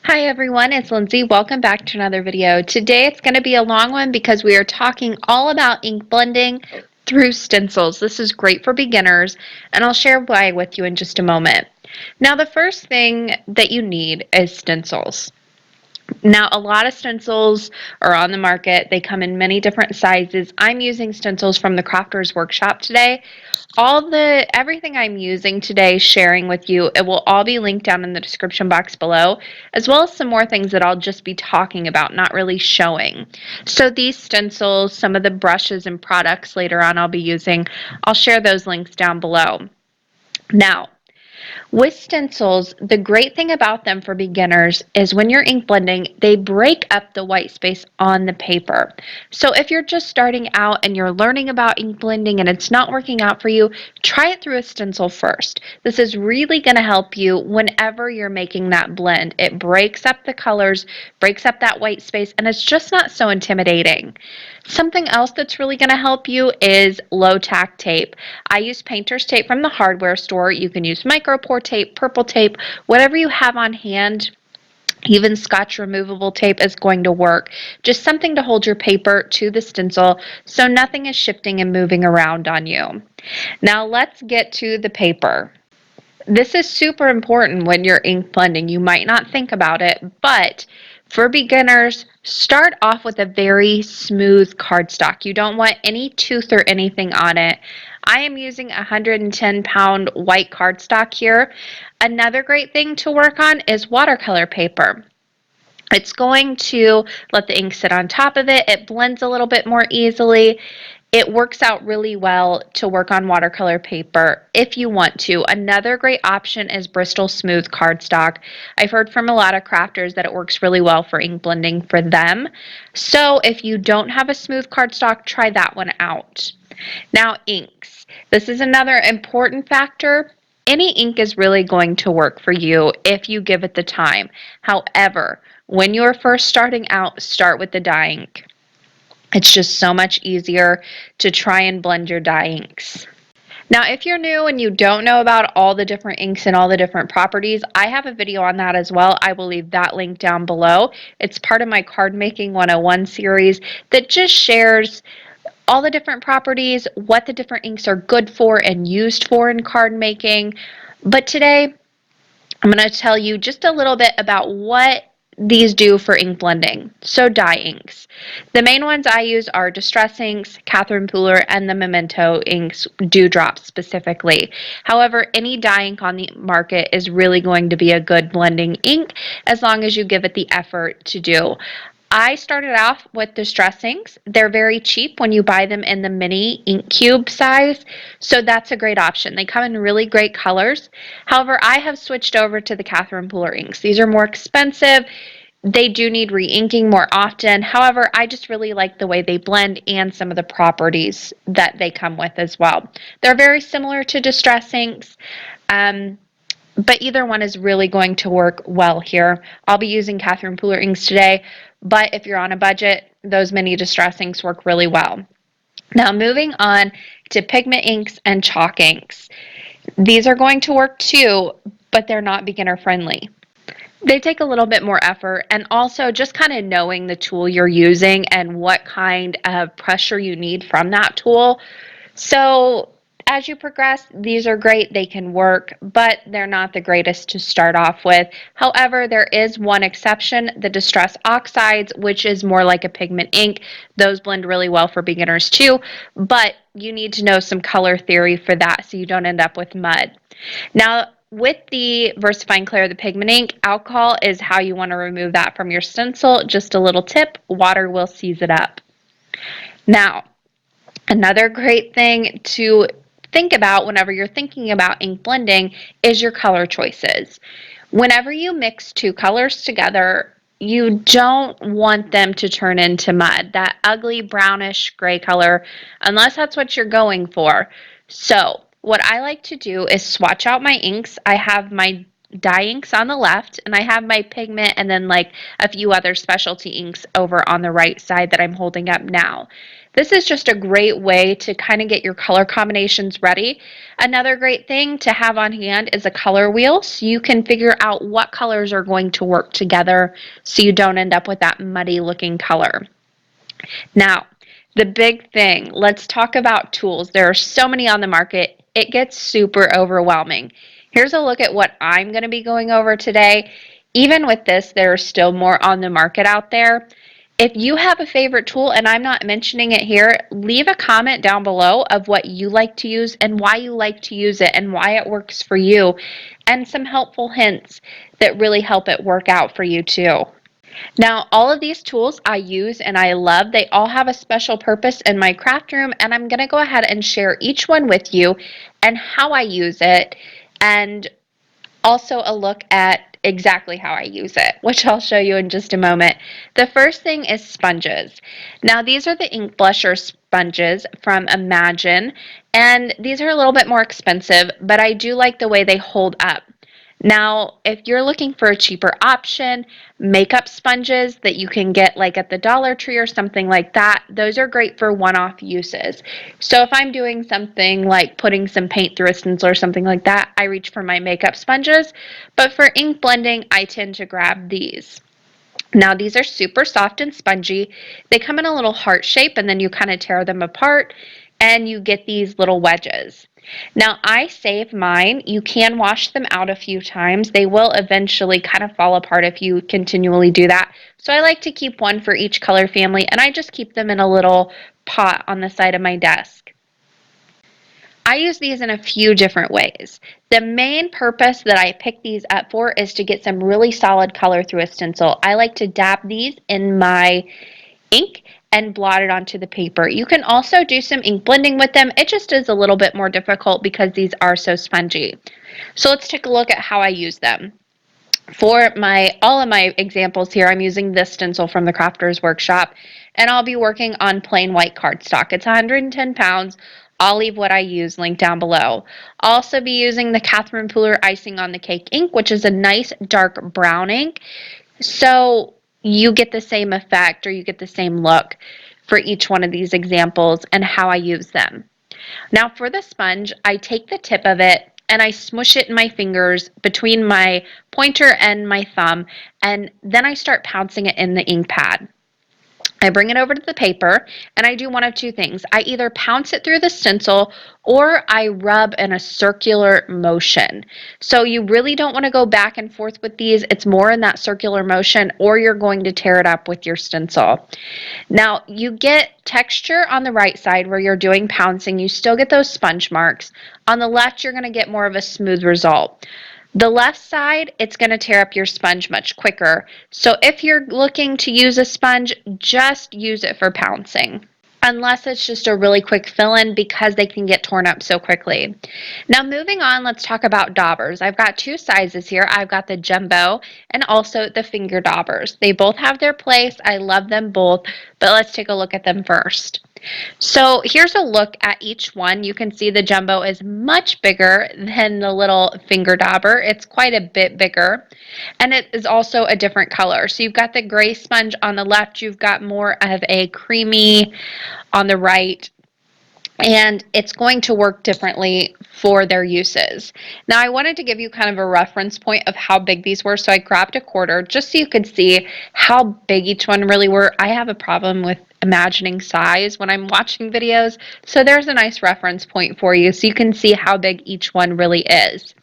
Hi everyone, it's Lindsay. Welcome back to another video. Today it's going to be a long one because we are talking all about ink blending through stencils. This is great for beginners and I'll share why with you in just a moment. Now the first thing that you need is stencils. Now, a lot of stencils are on the market. They come in many different sizes. I'm using stencils from the Crafters Workshop today. Everything I'm using today, sharing with you, it will all be linked down in the description box below, as well as some more things that I'll just be talking about, not really showing. So these stencils, some of the brushes and products later on I'll be using, I'll share those links down below. Now, with stencils, the great thing about them for beginners is when you're ink blending, they break up the white space on the paper. So if you're just starting out and you're learning about ink blending and it's not working out for you, try it through a stencil first. This is really going to help you whenever you're making that blend. It breaks up the colors, breaks up that white space, and it's just not so intimidating. Something else that's really going to help you is low tack tape. I use painter's tape from the hardware store. You can use micro pour tape, purple tape, whatever you have on hand. Even Scotch removable tape is going to work. Just something to hold your paper to the stencil so nothing is shifting and moving around on you. Now let's get to the paper. This is super important when you're ink blending. You might not think about it, but for beginners, start off with a very smooth cardstock. You don't want any tooth or anything on it. I am using a 110-pound white cardstock here. Another great thing to work on is watercolor paper. It's going to let the ink sit on top of it. It blends a little bit more easily. It works out really well to work on watercolor paper if you want to. Another great option is Bristol Smooth cardstock. I've heard from a lot of crafters that it works really well for ink blending for them. So if you don't have a smooth cardstock, try that one out. Now, inks. This is another important factor. Any ink is really going to work for you if you give it the time. However, when you're first starting out, start with the dye ink. It's just so much easier to try and blend your dye inks. Now, if you're new and you don't know about all the different inks and all the different properties, I have a video on that as well. I will leave that link down below. It's part of my Cardmaking 101 series that just shares all the different properties, what the different inks are good for and used for in card making. But today, I'm going to tell you just a little bit about what these do for ink blending. So dye inks. The main ones I use are Distress inks, Catherine Pooler, and the Memento inks, Dewdrop specifically. However, any dye ink on the market is really going to be a good blending ink as long as you give it the effort to do. I started off with Distress inks. They're very cheap when you buy them in the mini ink cube size, so that's a great option. They come in really great colors. However, I have switched over to the Catherine Pooler inks. These are more expensive. They do need re-inking more often. However, I just really like the way they blend and some of the properties that they come with as well. They're very similar to Distress inks. But either one is really going to work well here. I'll be using Catherine Pooler inks today, but if you're on a budget, those mini Distress inks work really well. Now moving on to pigment inks and chalk inks. These are going to work too, but they're not beginner friendly. They take a little bit more effort, and also just kind of knowing the tool you're using and what kind of pressure you need from that tool. So as you progress, these are great. They can work, but they're not the greatest to start off with. However, there is one exception, the Distress Oxides, which is more like a pigment ink. Those blend really well for beginners too, but you need to know some color theory for that so you don't end up with mud. Now, with the VersaFine Clear, the pigment ink, alcohol is how you want to remove that from your stencil. Just a little tip, water will seize it up. Now, another great thing to think about whenever you're thinking about ink blending is your color choices. Whenever you mix two colors together, you don't want them to turn into mud, that ugly brownish gray color, unless that's what you're going for. So what I like to do is swatch out my inks. I have my dye inks on the left, and I have my pigment and then like a few other specialty inks over on the right side that I'm holding up now. This is just a great way to kind of get your color combinations ready. Another great thing to have on hand is a color wheel, so you can figure out what colors are going to work together so you don't end up with that muddy looking color. Now, the big thing, let's talk about tools. There are so many on the market, it gets super overwhelming. Here's a look at what I'm going to be going over today. Even with this, there are still more on the market out there. If you have a favorite tool and I'm not mentioning it here, leave a comment down below of what you like to use and why you like to use it and why it works for you, and some helpful hints that really help it work out for you too. Now, all of these tools I use and I love. They all have a special purpose in my craft room, and I'm going to go ahead and share each one with you and how I use it, and also a look at exactly how I use it, which I'll show you in just a moment. The first thing is sponges. Now, these are the ink blusher sponges from Imagine, and these are a little bit more expensive, but I do like the way they hold up. Now, if you're looking for a cheaper option, makeup sponges that you can get like at the Dollar Tree or something like that, those are great for one-off uses. So if I'm doing something like putting some paint through a stencil or something like that, I reach for my makeup sponges. But for ink blending, I tend to grab these. Now, these are super soft and spongy. They come in a little heart shape, and then you kind of tear them apart and you get these little wedges. Now, I save mine. You can wash them out a few times. They will eventually kind of fall apart if you continually do that. So I like to keep one for each color family, and I just keep them in a little pot on the side of my desk. I use these in a few different ways. The main purpose that I pick these up for is to get some really solid color through a stencil. I like to dab these in my ink and blot it onto the paper. You can also do some ink blending with them. It just is a little bit more difficult because these are so spongy. So let's take a look at how I use them. For all of my examples here, I'm using this stencil from the Crafters Workshop, and I'll be working on plain white cardstock. It's 110 pounds. I'll leave what I use linked down below. I'll also be using the Catherine Pooler Icing on the Cake ink, which is a nice dark brown ink. So you get the same effect, or you get the same look for each one of these examples and how I use them. Now for the sponge, I take the tip of it and I smush it in my fingers between my pointer and my thumb, and then I start pouncing it in the ink pad. I bring it over to the paper and I do one of two things. I either pounce it through the stencil or I rub in a circular motion. So you really don't want to go back and forth with these. It's more in that circular motion, or you're going to tear it up with your stencil. Now, you get texture on the right side where you're doing pouncing. You still get those sponge marks. On the left, you're going to get more of a smooth result. The left side, it's going to tear up your sponge much quicker. So if you're looking to use a sponge, just use it for pouncing, unless it's just a really quick fill-in, because they can get torn up so quickly. Now moving on, let's talk about daubers. I've got two sizes here. I've got the jumbo and also the finger daubers. They both have their place. I love them both, but let's take a look at them first. So here's a look at each one. You can see the jumbo is much bigger than the little finger dauber. It's quite a bit bigger, and it is also a different color. So you've got the gray sponge on the left, you've got more of a creamy on the right, and it's going to work differently for their uses. Now, I wanted to give you kind of a reference point of how big these were, so I grabbed a quarter just so you could see how big each one really were. I have a problem with imagining size when I'm watching videos, so there's a nice reference point for you so you can see how big each one really is.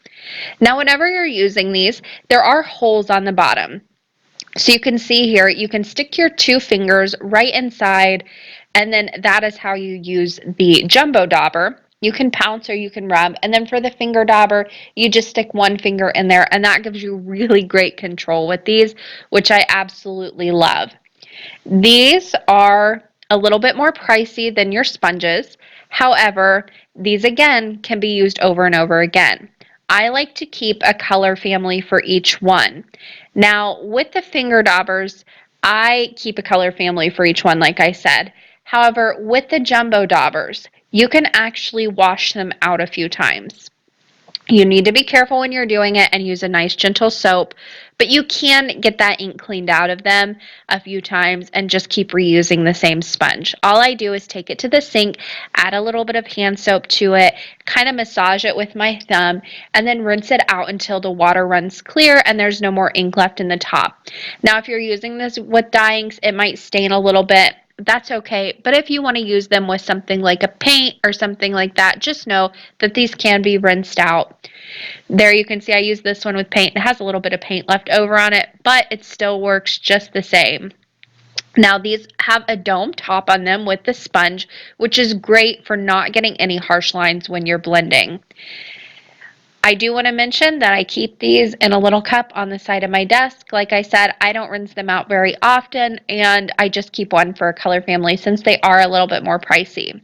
Now, whenever you're using these, there are holes on the bottom. So you can see here, you can stick your two fingers right inside, and then that is how you use the jumbo dauber. You can pounce or you can rub, and then for the finger dauber, you just stick one finger in there, and that gives you really great control with these, which I absolutely love. These are a little bit more pricey than your sponges. However, these again can be used over and over again. I like to keep a color family for each one. Now, with the finger daubers, I keep a color family for each one, like I said. However, with the jumbo daubers, you can actually wash them out a few times. You need to be careful when you're doing it and use a nice gentle soap, but you can get that ink cleaned out of them a few times and just keep reusing the same sponge. All I do is take it to the sink, add a little bit of hand soap to it, kind of massage it with my thumb, and then rinse it out until the water runs clear and there's no more ink left in the top. Now, if you're using this with dye inks, it might stain a little bit. That's okay, but if you want to use them with something like a paint or something like that, just know that these can be rinsed out. There you can see I use this one with paint. It has a little bit of paint left over on it, but it still works just the same. Now these have a dome top on them with the sponge, which is great for not getting any harsh lines when you're blending. I do want to mention that I keep these in a little cup on the side of my desk. Like I said, I don't rinse them out very often, and I just keep one for a color family since they are a little bit more pricey.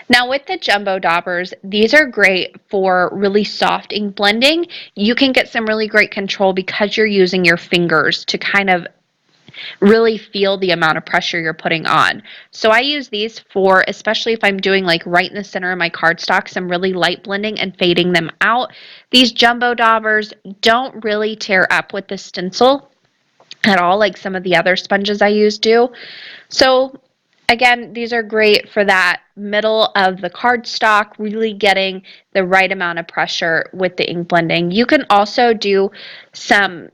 Now with the jumbo daubers, these are great for really soft ink blending. You can get some really great control because you're using your fingers to kind of really feel the amount of pressure you're putting on. So I use these for, especially if I'm doing like right in the center of my cardstock, some really light blending and fading them out. These jumbo daubers don't really tear up with the stencil at all like some of the other sponges I use do. So again, these are great for that middle of the cardstock, really getting the right amount of pressure with the ink blending. You can also do some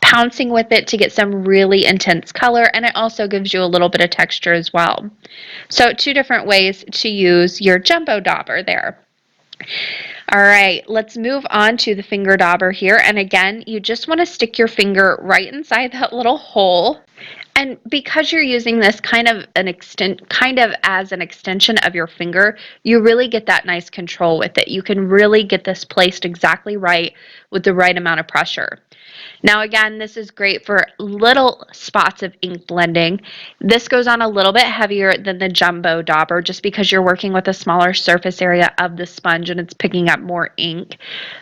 pouncing with it to get some really intense color, and it also gives you a little bit of texture as well. So 2 different ways to use your jumbo dauber there. All right, let's move on to the finger dauber here. And again, you just want to stick your finger right inside that little hole. And because you're using this kind of as an extension of your finger, you really get that nice control with it. You can really get this placed exactly right with the right amount of pressure. Now again, this is great for little spots of ink blending. This goes on a little bit heavier than the jumbo dauber just because you're working with a smaller surface area of the sponge and it's picking up more ink.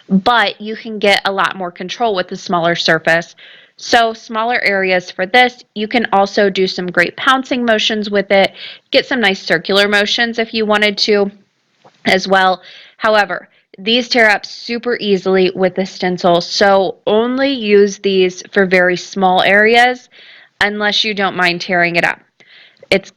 But you can get a lot more control with the smaller surface. So smaller areas for this, you can also do some great pouncing motions with it, get some nice circular motions if you wanted to as well. However, these tear up super easily with the stencil, so only use these for very small areas unless you don't mind tearing it up. It's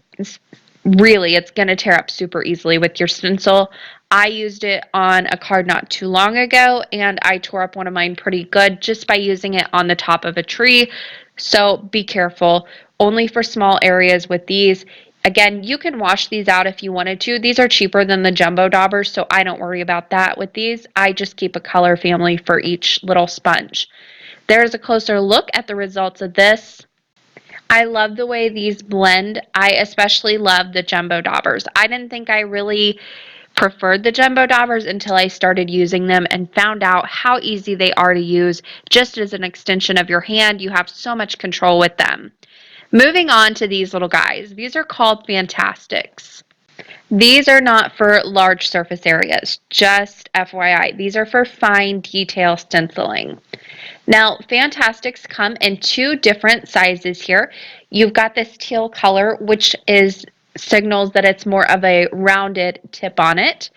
going to tear up super easily with your stencil. I used it on a card not too long ago, and I tore up one of mine pretty good just by using it on the top of a tree. So be careful. Only for small areas with these. Again, you can wash these out if you wanted to. These are cheaper than the jumbo daubers, so I don't worry about that with these. I just keep a color family for each little sponge. There's a closer look at the results of this. I love the way these blend. I especially love the jumbo daubers. I didn't think I really preferred the jumbo daubers until I started using them and found out how easy they are to use. Just as an extension of your hand, you have so much control with them. Moving on to these little guys. These are called Fantasticks. These are not for large surface areas, just FYI. These are for fine detail stenciling. Now, Fantasticks come in 2 different sizes here. You've got this teal color, which signals that it's more of a rounded tip on it.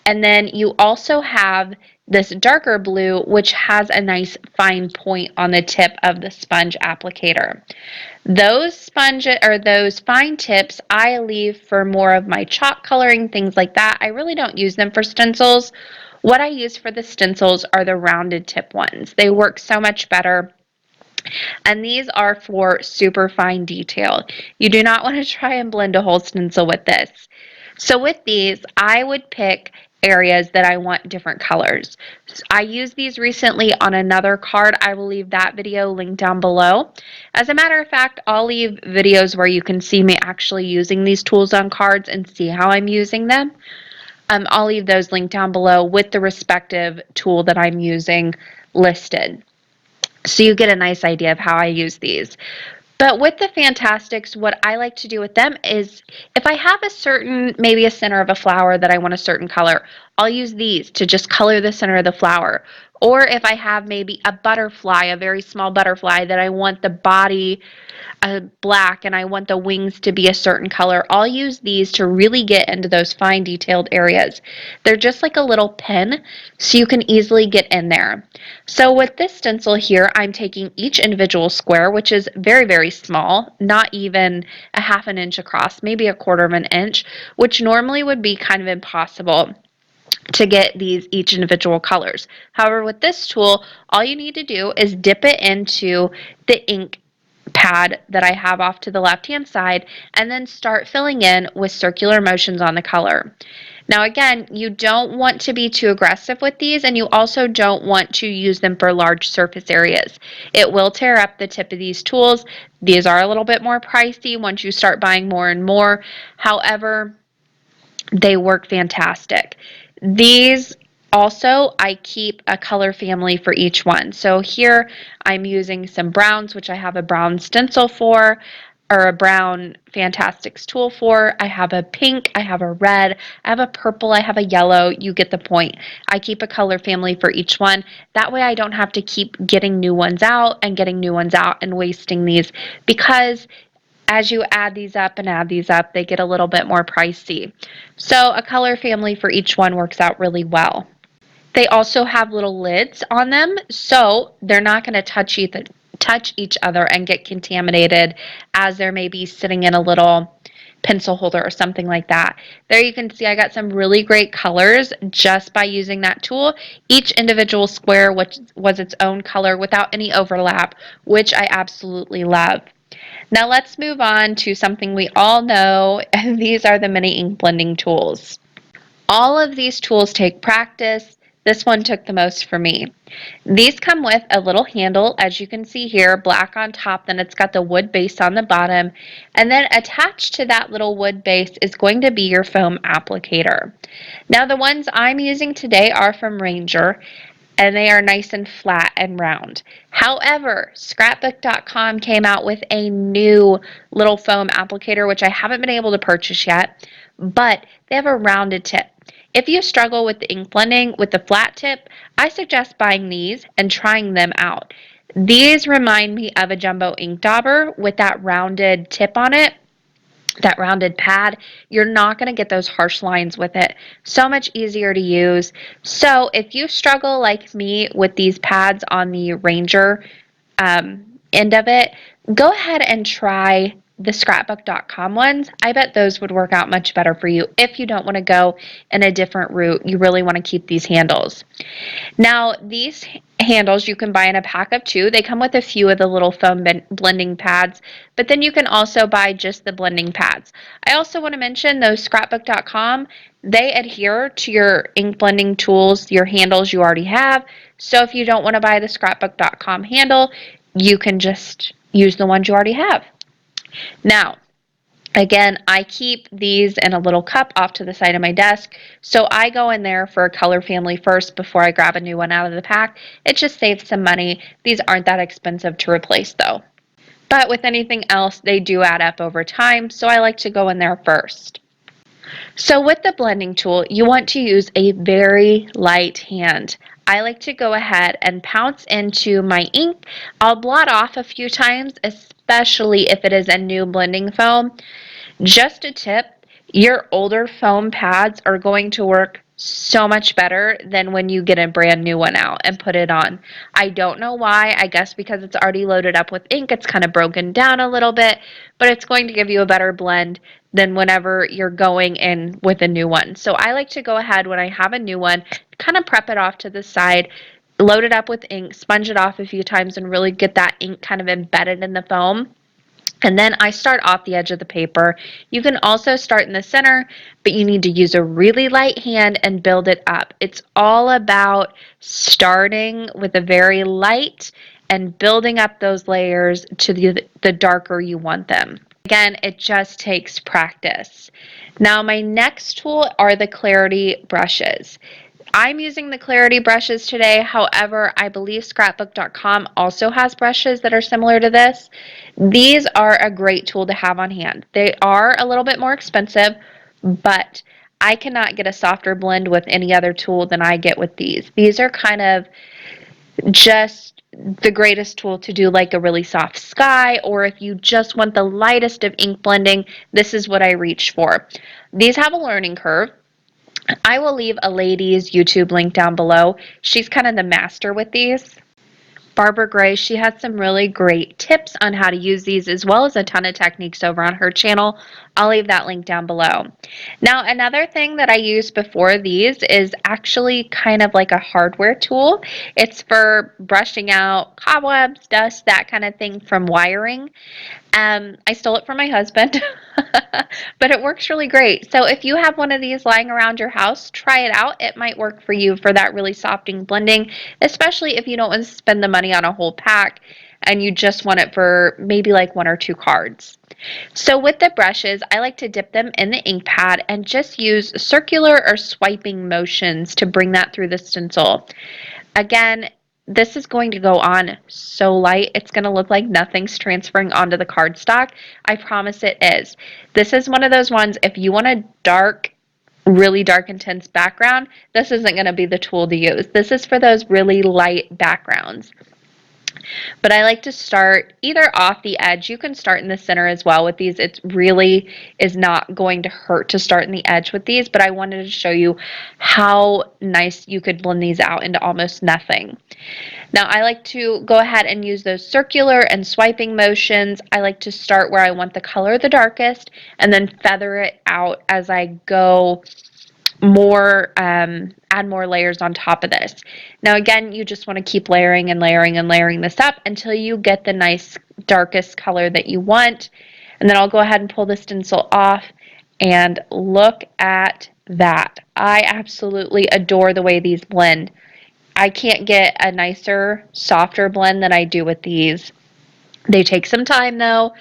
And then you also have this darker blue, which has a nice fine point on the tip of the sponge applicator. Those fine tips I leave for more of my chalk coloring, things like that. I really don't use them for stencils. What I use for the stencils are the rounded tip ones. They work so much better. And these are for super fine detail. You do not want to try and blend a whole stencil with this. So with these, I would pick areas that I want different colors. I used these recently on another card. I will leave that video linked down below. As a matter of fact, I'll leave videos where you can see me actually using these tools on cards and see how I'm using them. I'll leave those linked down below with the respective tool that I'm using listed. So you get a nice idea of how I use these. But with the Fantasticks, what I like to do with them is if I have maybe a center of a flower that I want a certain color, I'll use these to just color the center of the flower. Or if I have maybe a butterfly, a very small butterfly that I want the body black and I want the wings to be a certain color, I'll use these to really get into those fine detailed areas. They're just like a little pen, so you can easily get in there. So with this stencil here, I'm taking each individual square, which is very, very small, not even a half an inch across, maybe a quarter of an inch, which normally would be kind of impossible to get these each individual colors. However, with this tool, all you need to do is dip it into the ink pad that I have off to the left-hand side and then start filling in with circular motions on the color. Now again, you don't want to be too aggressive with these, and you also don't want to use them for large surface areas. It will tear up the tip of these tools. These are a little bit more pricey once you start buying more and more. However, they work fantastic. These also, I keep a color family for each one. So here I'm using some browns, which I have a brown stencil for, or a brown Fantasticks tool for. I have a pink, I have a red, I have a purple, I have a yellow. You get the point. I keep a color family for each one. That way I don't have to keep getting new ones out and getting new ones out and wasting these, because as you add these up and add these up, they get a little bit more pricey. So a color family for each one works out really well. They also have little lids on them, so they're not going to touch each other and get contaminated as they're maybe sitting in a little pencil holder or something like that. There you can see I got some really great colors just by using that tool. Each individual square which was its own color without any overlap, which I absolutely love. Now let's move on to something we all know, and these are the mini ink blending tools. All of these tools take practice. This one took the most for me. These come with a little handle, as you can see here, black on top, then it's got the wood base on the bottom, and then attached to that little wood base is going to be your foam applicator. Now the ones I'm using today are from Ranger, and they are nice and flat and round. However, scrapbook.com came out with a new little foam applicator, which I haven't been able to purchase yet, but they have a rounded tip. If you struggle with the ink blending with the flat tip, I suggest buying these and trying them out. These remind me of a jumbo ink dauber with that rounded tip on it, that rounded pad. You're not going to get those harsh lines with it. So much easier to use. So if you struggle like me with these pads on the Ranger end of it, go ahead and try the scrapbook.com ones. I bet those would work out much better for you if you don't want to go in a different route. You really want to keep these handles. Now, these handles you can buy in a pack of 2. They come with a few of the little foam blending pads, but then you can also buy just the blending pads. I also want to mention those scrapbook.com, they adhere to your ink blending tools, your handles you already have. So if you don't want to buy the scrapbook.com handle, you can just use the ones you already have. Now, again, I keep these in a little cup off to the side of my desk, so I go in there for a color family first before I grab a new one out of the pack. It just saves some money. These aren't that expensive to replace though. But with anything else, they do add up over time, so I like to go in there first. So with the blending tool, you want to use a very light hand. I like to go ahead and pounce into my ink. I'll blot off a few times, especially if it is a new blending foam. Just a tip, your older foam pads are going to work so much better than when you get a brand new one out and put it on. I don't know why. I guess because it's already loaded up with ink, it's kind of broken down a little bit, but it's going to give you a better blend than whenever you're going in with a new one. So I like to go ahead when I have a new one, kind of prep it off to the side, load it up with ink, sponge it off a few times, and really get that ink kind of embedded in the foam. And then I start off the edge of the paper. You can also start in the center, but you need to use a really light hand and build it up. It's all about starting with a very light and building up those layers to the darker you want them. Again, it just takes practice. Now my next tool are the clarity brushes. I'm using the clarity brushes today. However, I believe scrapbook.com also has brushes that are similar to this. These are a great tool to have on hand. They are a little bit more expensive, but I cannot get a softer blend with any other tool than I get with these. These are kind of just the greatest tool to do like a really soft sky, or if you just want the lightest of ink blending, this is what I reach for. These have a learning curve. I will leave a lady's YouTube link down below. She's kind of the master with these. Barbara Gray, she has some really great tips on how to use these as well as a ton of techniques over on her channel. I'll leave that link down below. Now, another thing that I use before these is actually kind of like a hardware tool. It's for brushing out cobwebs, dust, that kind of thing from wiring. I stole it from my husband, but it works really great. So if you have one of these lying around your house, try it out. It might work for you for that really soft ink blending, especially if you don't want to spend the money on a whole pack and you just want it for maybe like 1 or 2 cards. So with the brushes, I like to dip them in the ink pad and just use circular or swiping motions to bring that through the stencil. Again, this is going to go on so light, it's going to look like nothing's transferring onto the cardstock. I promise it is. This is one of those ones, if you want a dark, really dark, intense background, this isn't going to be the tool to use. This is for those really light backgrounds. But I like to start either off the edge. You can start in the center as well with these. It really is not going to hurt to start in the edge with these, but I wanted to show you how nice you could blend these out into almost nothing. Now I like to go ahead and use those circular and swiping motions. I like to start where I want the color the darkest and then feather it out as I go more, add more layers on top of this. Now again, you just want to keep layering and layering and layering this up until you get the nice darkest color that you want. And then I'll go ahead and pull the stencil off and look at that. I absolutely adore the way these blend. I can't get a nicer, softer blend than I do with these. They take some time though,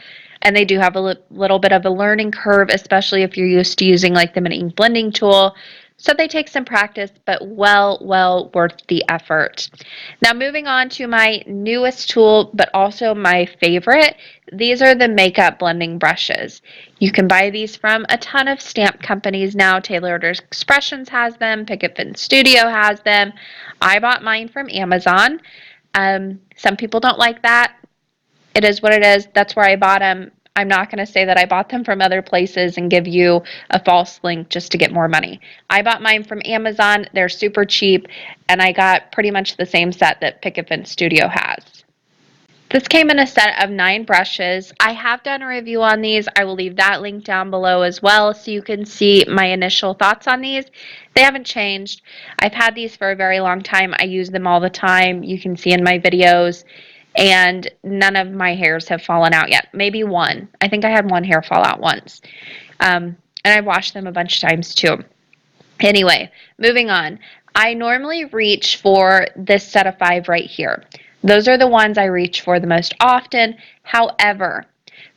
and they do have a little bit of a learning curve, especially if you're used to using like the mini ink blending tool. So they take some practice, but well worth the effort. Now moving on to my newest tool, but also my favorite. These are the makeup blending brushes. You can buy these from a ton of stamp companies now. Tailored Expressions has them, Picket Fence Studio has them. I bought mine from Amazon. Some people don't like that. It is what it is. That's where I bought them. I'm not going to say that I bought them from other places and give you a false link just to get more money. I bought mine from Amazon. They're super cheap, and I got pretty much the same set that Picket Fence Studio has. This came in a set of 9 brushes. I have done a review on these. I will leave that link down below as well so you can see my initial thoughts on these. They haven't changed. I've had these for a very long time. I use them all the time. You can see in my videos. And none of my hairs have fallen out yet. Maybe one. I think I had one hair fall out once. And I've washed them a bunch of times too. Anyway, moving on. I normally reach for this set of 5 right here. Those are the ones I reach for the most often. However,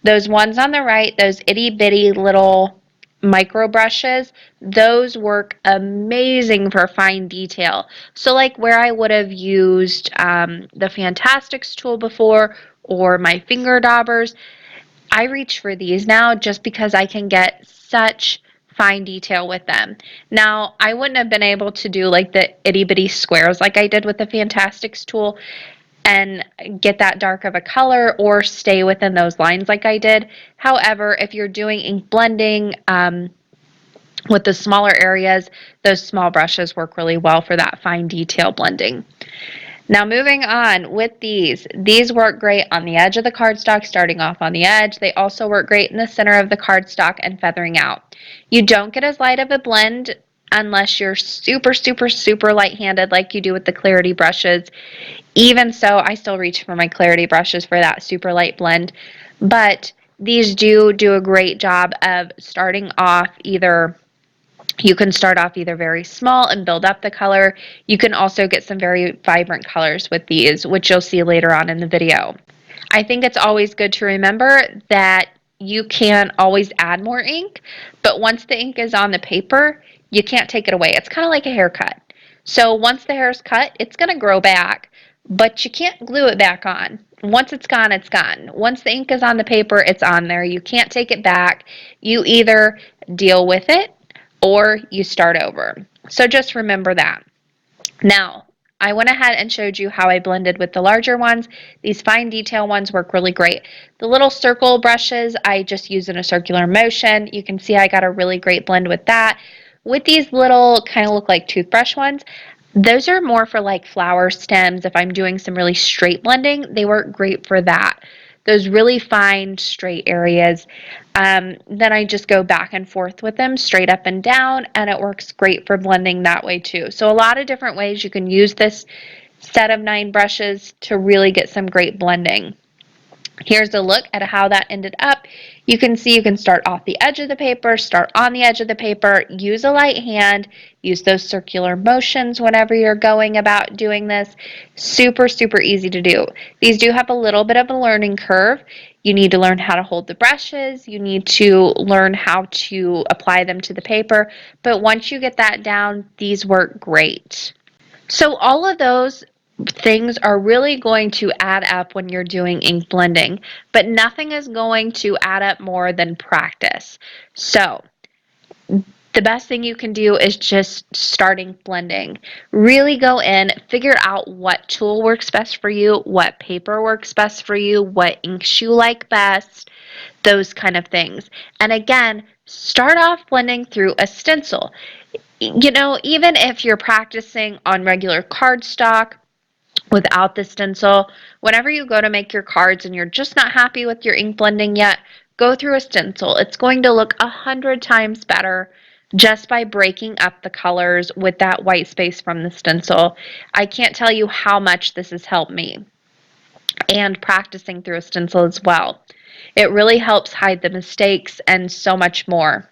those ones on the right, those itty bitty little micro brushes, those work amazing for fine detail. So like where I would have used the Fantasticks tool before or my finger daubers, I reach for these now just because I can get such fine detail with them. Now, I wouldn't have been able to do like the itty bitty squares like I did with the Fantasticks tool and get that dark of a color or stay within those lines like I did. However, if you're doing ink blending with the smaller areas, those small brushes work really well for that fine detail blending. Now moving on with these work great on the edge of the cardstock, starting off on the edge. They also work great in the center of the cardstock and feathering out. You don't get as light of a blend unless you're super light-handed like you do with the clarity brushes. Even so, I still reach for my clarity brushes for that super light blend, but these do a great job of starting off either. You can start off either very small and build up the color. You can also get some very vibrant colors with these, which you'll see later on in the video. I think it's always good to remember that you can always add more ink, but once the ink is on the paper, you can't take it away. It's kind of like a haircut. So once the hair is cut, it's going to grow back, but you can't glue it back on. Once it's gone, it's gone. Once the ink is on the paper, it's on there. You can't take it back. You either deal with it or you start over. So just remember that. Now, I went ahead and showed you how I blended with the larger ones. These fine detail ones work really great. The little circle brushes, I just use in a circular motion. You can see I got a really great blend with that. With these little kind of look like toothbrush ones, those are more for like flower stems. If I'm doing some really straight blending, they work great for that. Those really fine straight areas. Then I just go back and forth with them straight up and down, and it works great for blending that way too. So a lot of different ways you can use this set of 9 brushes to really get some great blending. Here's a look at how that ended up. You can see you can start off the edge of the paper, start on the edge of the paper, use a light hand, use those circular motions whenever you're going about doing this. Super, super easy to do. These do have a little bit of a learning curve. You need to learn how to hold the brushes. You need to learn how to apply them to the paper. But once you get that down, these work great. So all of those things are really going to add up when you're doing ink blending, but nothing is going to add up more than practice. So the best thing you can do is just starting blending. Really go in, figure out what tool works best for you, what paper works best for you, what inks you like best, those kind of things. And again, start off blending through a stencil. You know, even if you're practicing on regular cardstock, without the stencil, whenever you go to make your cards and you're just not happy with your ink blending yet, go through a stencil. It's going to look 100 times better just by breaking up the colors with that white space from the stencil. I can't tell you how much this has helped me, and practicing through a stencil as well. It really helps hide the mistakes and so much more.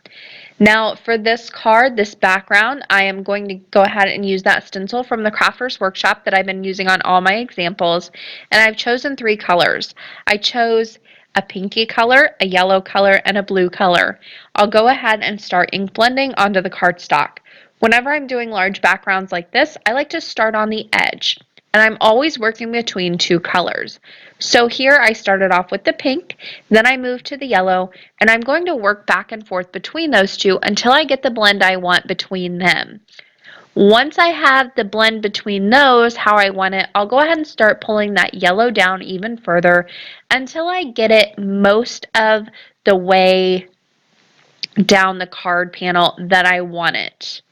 Now for this card, this background, I am going to go ahead and use that stencil from the Crafters Workshop that I've been using on all my examples, and I've chosen 3 colors. I chose a pinky color, a yellow color, and a blue color. I'll go ahead and start ink blending onto the cardstock. Whenever I'm doing large backgrounds like this, I like to start on the edge, and I'm always working between 2 colors. So here I started off with the pink, then I moved to the yellow, and I'm going to work back and forth between those 2 until I get the blend I want between them. Once I have the blend between those how I want it, I'll go ahead and start pulling that yellow down even further until I get it most of the way down the card panel that I want it.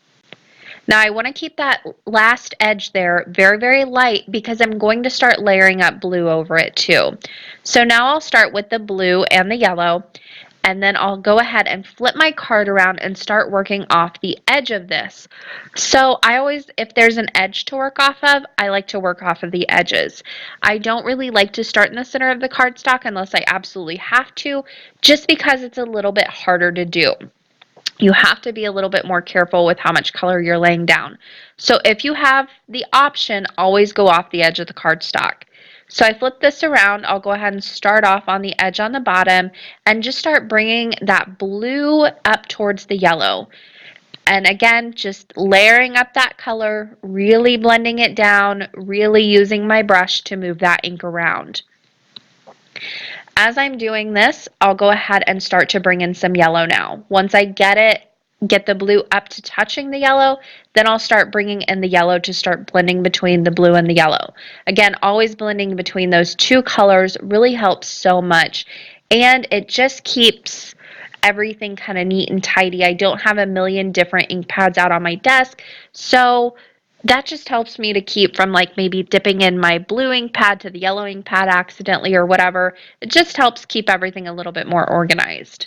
Now I want to keep that last edge there very, very light because I'm going to start layering up blue over it too. So now I'll start with the blue and the yellow, and then I'll go ahead and flip my card around and start working off the edge of this. So I always, if there's an edge to work off of, I like to work off of the edges. I don't really like to start in the center of the cardstock unless I absolutely have to, just because it's a little bit harder to do. You have to be a little bit more careful with how much color you're laying down. So if you have the option, always go off the edge of the cardstock. So I flip this around. I'll go ahead and start off on the edge on the bottom and just start bringing that blue up towards the yellow. And again, just layering up that color, really blending it down, really using my brush to move that ink around. As I'm doing this, I'll go ahead and start to bring in some yellow now. Once I get the blue up to touching the yellow, then I'll start bringing in the yellow to start blending between the blue and the yellow. Again, always blending between those 2 colors really helps so much, and it just keeps everything kind of neat and tidy. I don't have a million different ink pads out on my desk, so that just helps me to keep from like maybe dipping in my blue ink pad to the yellow ink pad accidentally or whatever. It just helps keep everything a little bit more organized.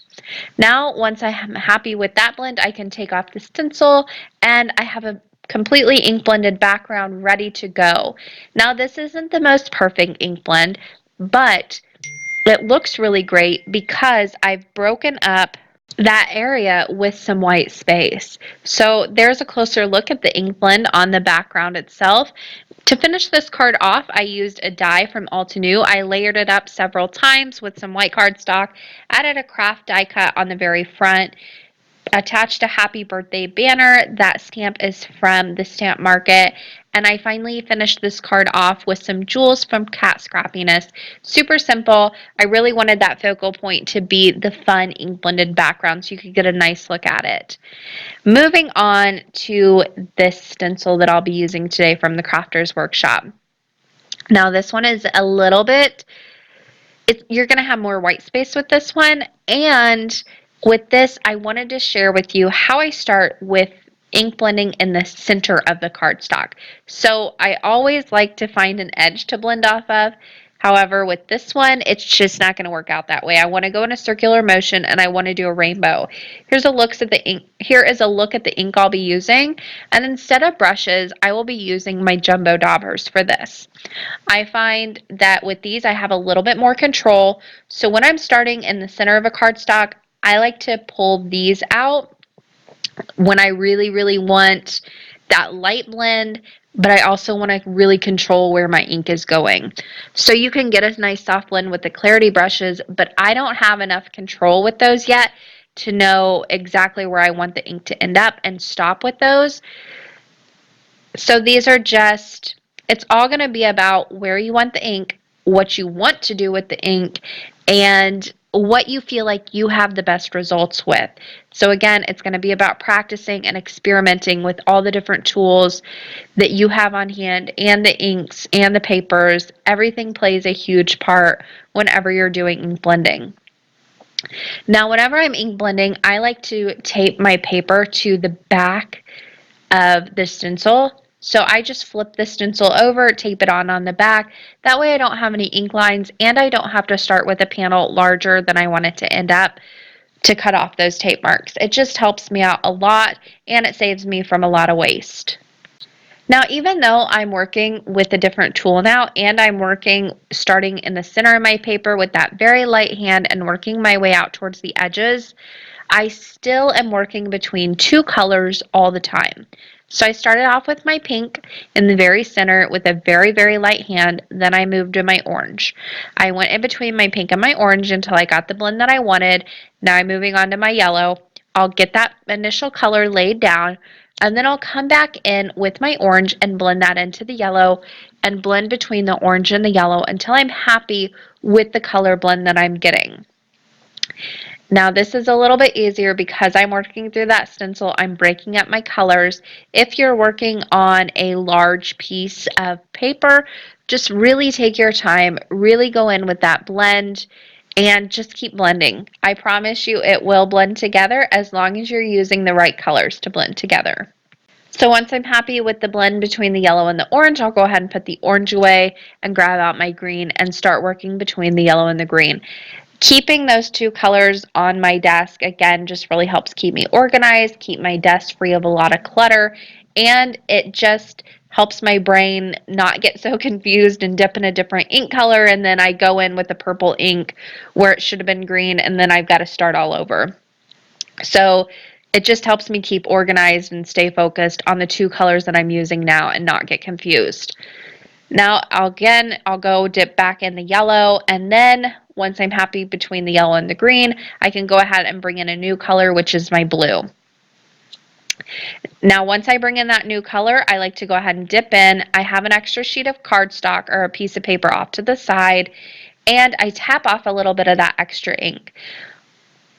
Now, once I'm happy with that blend, I can take off the stencil and I have a completely ink blended background ready to go. Now, this isn't the most perfect ink blend, but it looks really great because I've broken up that area with some white space. So there's a closer look at the ink blend on the background itself. To finish this card off, I used a die from Altenew. I layered it up several times with some white cardstock, added a craft die cut on the very front, attached a happy birthday banner. That stamp is from the Stamp Market. And I finally finished this card off with some jewels from Cat Scrappiness. Super simple. I really wanted that focal point to be the fun ink blended background so you could get a nice look at it. Moving on to this stencil that I'll be using today from the Crafters Workshop. Now this one is a little bit, you're going to have more white space with this one, and with this I wanted to share with you how I start with ink blending in the center of the cardstock. So I always like to find an edge to blend off of. However, with this one, it's just not going to work out that way. I want to go in a circular motion and I want to do a rainbow. Here is a look at the ink I'll be using, and instead of brushes, I will be using my jumbo daubers for this. I find that with these I have a little bit more control. So when I'm starting in the center of a cardstock, I like to pull these out when I really want that light blend, but I also want to really control where my ink is going. So you can get a nice soft blend with the clarity brushes, but I don't have enough control with those yet to know exactly where I want the ink to end up and stop with those. So these are just, it's all going to be about where you want the ink, what you want to do with the ink, and what you feel like you have the best results with. So again, it's going to be about practicing and experimenting with all the different tools that you have on hand, and the inks and the papers. Everything plays a huge part whenever you're doing ink blending. Now, whenever I'm ink blending, I like to tape my paper to the back of the stencil. So I just flip the stencil over, tape it on the back. That way I don't have any ink lines, and I don't have to start with a panel larger than I want it to end up to cut off those tape marks. It just helps me out a lot, and it saves me from a lot of waste. Now, even though I'm working with a different tool now, and I'm working starting in the center of my paper with that very light hand and working my way out towards the edges, I still am working between two colors all the time. So I started off with my pink in the very center with a very light hand. Then I moved to my orange. I went in between my pink and my orange until I got the blend that I wanted. Now I'm moving on to my yellow. I'll get that initial color laid down, and then I'll come back in with my orange and blend that into the yellow and blend between the orange and the yellow until I'm happy with the color blend that I'm getting. Now this is a little bit easier because I'm working through that stencil. I'm breaking up my colors. If you're working on a large piece of paper, just really take your time, really go in with that blend, and just keep blending. I promise you it will blend together as long as you're using the right colors to blend together. So once I'm happy with the blend between the yellow and the orange, I'll go ahead and put the orange away and grab out my green and start working between the yellow and the green. Keeping those two colors on my desk, again, just really helps keep me organized, keep my desk free of a lot of clutter, and it just helps my brain not get so confused and dip in a different ink color, and then I go in with the purple ink where it should have been green, and then I've got to start all over. So it just helps me keep organized and stay focused on the two colors that I'm using now and not get confused. Now, I'll go dip back in the yellow, and then once I'm happy between the yellow and the green, I can go ahead and bring in a new color, which is my blue. Now, once I bring in that new color, I like to go ahead and dip in. I have an extra sheet of cardstock or a piece of paper off to the side, and I tap off a little bit of that extra ink.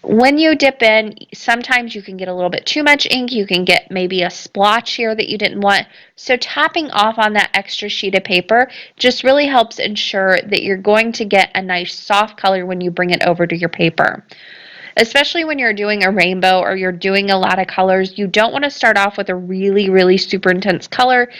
When you dip in, sometimes you can get a little bit too much ink. You can get maybe a splotch here that you didn't want. So tapping off on that extra sheet of paper just really helps ensure that you're going to get a nice soft color when you bring it over to your paper. Especially when you're doing a rainbow or you're doing a lot of colors, you don't want to start off with a really super intense color,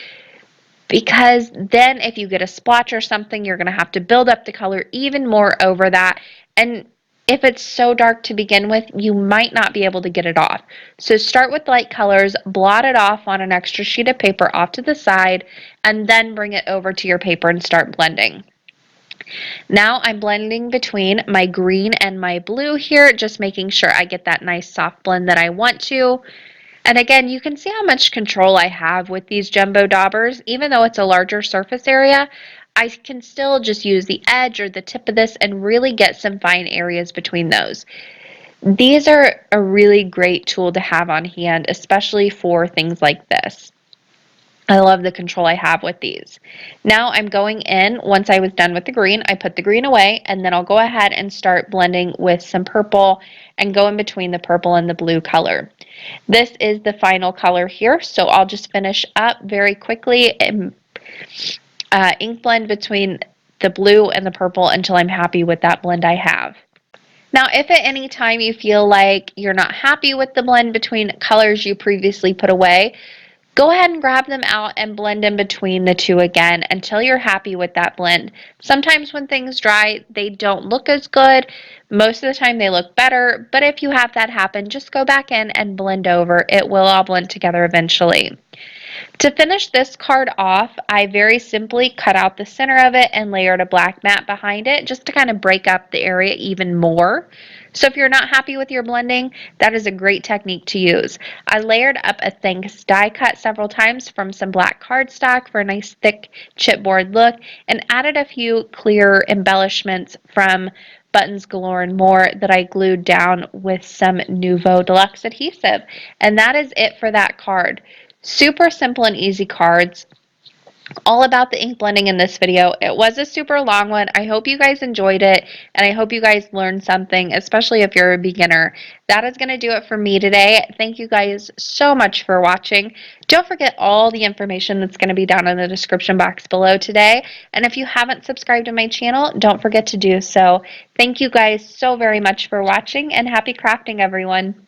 because then if you get a splotch or something, you're going to have to build up the color even more over that. And if it's so dark to begin with, you might not be able to get it off. So start with light colors, blot it off on an extra sheet of paper off to the side, and then bring it over to your paper and start blending. Now I'm blending between my green and my blue here, just making sure I get that nice soft blend that I want to. And again, you can see how much control I have with these jumbo daubers. Even though it's a larger surface area, I can still just use the edge or the tip of this and really get some fine areas between those. These are a really great tool to have on hand, especially for things like this. I love the control I have with these. Now I'm going in, once I was done with the green, I put the green away, and then I'll go ahead and start blending with some purple and go in between the purple and the blue color. This is the final color here, so I'll just finish up very quickly and ink blend between the blue and the purple until I'm happy with that blend I have. Now, if at any time you feel like you're not happy with the blend between colors you previously put away, go ahead and grab them out and blend in between the two again until you're happy with that blend. Sometimes when things dry, they don't look as good. Most of the time they look better, but if you have that happen, just go back in and blend over. It will all blend together eventually. To finish this card off, I very simply cut out the center of it and layered a black mat behind it just to kind of break up the area even more. So if you're not happy with your blending, that is a great technique to use. I layered up a thanks die cut several times from some black cardstock for a nice thick chipboard look, and added a few clear embellishments from Buttons Galore and More that I glued down with some Nouveau Deluxe adhesive. And that is it for that card. Super simple and easy cards. All about the ink blending in this video. It was a super long one. I hope you guys enjoyed it, and I hope you guys learned something, especially if you're a beginner. That is going to do it for me today. Thank you guys so much for watching. Don't forget all the information that's going to be down in the description box below today. And if you haven't subscribed to my channel, don't forget to do so. Thank you guys so very much for watching, and happy crafting, everyone.